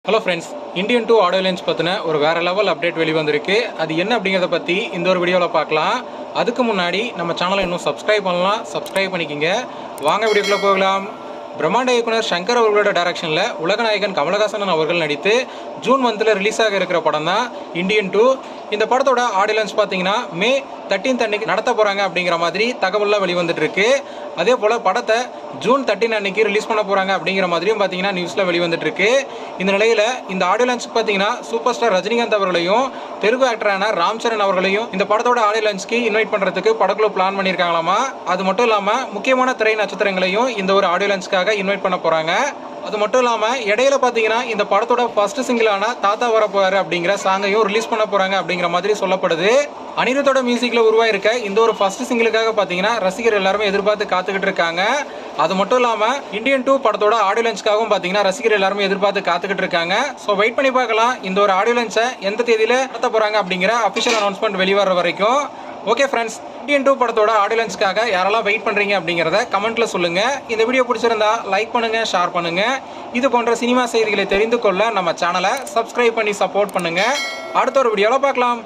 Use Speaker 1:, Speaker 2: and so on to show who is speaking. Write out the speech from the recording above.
Speaker 1: Hello friends, Indian 2 audio launch பற்றின ஒரு வேறு லெவல் அப்டேட் வெளிவந்திருக்கு. அது என்ன அப்படிங்கிறத பற்றி இந்த ஒரு வீடியோவில் பார்க்கலாம். அதுக்கு முன்னாடி நம்ம சேனலை இன்னும் சப்ஸ்கிரைப் பண்ணலாம், சப்ஸ்கிரைப் பண்ணிக்கிங்க. வாங்க வீடியோக்குள்ளே போகலாம். பிரம்மாண்ட இயக்குனர் சங்கர் அவர்களோட டைரக்ஷனில் உலகநாயகன் கமலஹாசன் அவர்கள் நடித்து ஜூன் மந்தில் ரிலீஸ் ஆக இருக்கிற படம் தான் இந்தியன் 2. இந்த படத்தோட ஆடியோ லான்ச் பார்த்தீங்கன்னா மே 13 அன்னைக்கு நடத்த போகிறாங்க அப்படிங்கிற மாதிரி தகவலாம் வெளிவந்துட்டு இருக்கு. அதே போல் படத்தை ஜூன் 13 அன்னைக்கு ரிலீஸ் பண்ண போகிறாங்க அப்படிங்கிற மாதிரியும் பார்த்தீங்கன்னா நியூஸில் வெளிவந்துட்டு இருக்கு. இந்த நிலையில் இந்த ஆடியோ லான்ச்சுக்கு பார்த்தீங்கன்னா சூப்பர் ஸ்டார் ரஜினிகாந்த் அவர்களையும் தெலுங்கு ஆக்டரான ராம் சரண் அவர்களையும் இந்த படத்தோட ஆடியோ லான்ச்சுக்கு இன்வைட் பண்ணுறதுக்கு படக்குழு பிளான் பண்ணியிருக்காங்களாமா. அது மட்டும் இல்லாமல் முக்கியமான திரை நட்சத்திரங்களையும் இந்த ஒரு ஆடியோ லான்ச்சுக்காக இன்வைட் பண்ண போகிறாங்க. அது மட்டும் இல்லாமல் இடையில பார்த்தீங்கன்னா இந்த படத்தோட ஃபர்ஸ்ட் சிங்கிளான தாத்தா வர போறாரு அப்படிங்கிற சாங்கையும் ரிலீஸ் பண்ண போகிறாங்க அப்படிங்கிற மாதிரி சொல்லப்படுது. அனிருத்தோட மியூசிக்கில் உருவாயிருக்க இந்த ஒரு ஃபர்ஸ்ட் சிங்கிளுக்காக பார்த்தீங்கன்னா ரசிகர் எல்லாருமே எதிர்பார்த்து காத்துக்கிட்டு இருக்காங்க. அது மட்டும் இல்லாமல் இந்தியன் 2 படத்தோட ஆடியோ லான்ச்சுக்காகவும் பார்த்தீங்கன்னா ரசிகர் எல்லாருமே எதிர்பார்த்து காத்துக்கிட்டு இருக்காங்க. ஸோ வெயிட் பண்ணி பார்க்கலாம் இந்த ஒரு ஆடியோ லான்ச்சை எந்த தேதியில் நடத்த போகிறாங்க அப்படிங்கிற அஃபிஷியல் அனௌன்ஸ்மெண்ட் வெளிவர வரைக்கும். ஓகே ஃப்ரெண்ட்ஸ், இந்தியன் 2 படத்தோட ஆடியோ லான்ச்சுக்காக யாரெல்லாம் வெயிட் பண்ணுறீங்க அப்படிங்கிறத கமெண்ட்ல சொல்லுங்கள். இந்த வீடியோ பிடிச்சிருந்தா லைக் பண்ணுங்கள், ஷேர் பண்ணுங்கள். இது போன்ற சினிமா செய்திகளை தெரிந்து கொள்ள நம்ம சேனலை சப்ஸ்கிரைப் பண்ணி சப்போர்ட் பண்ணுங்கள். அடுத்த ஒரு வீடியோவில் பார்க்கலாம்.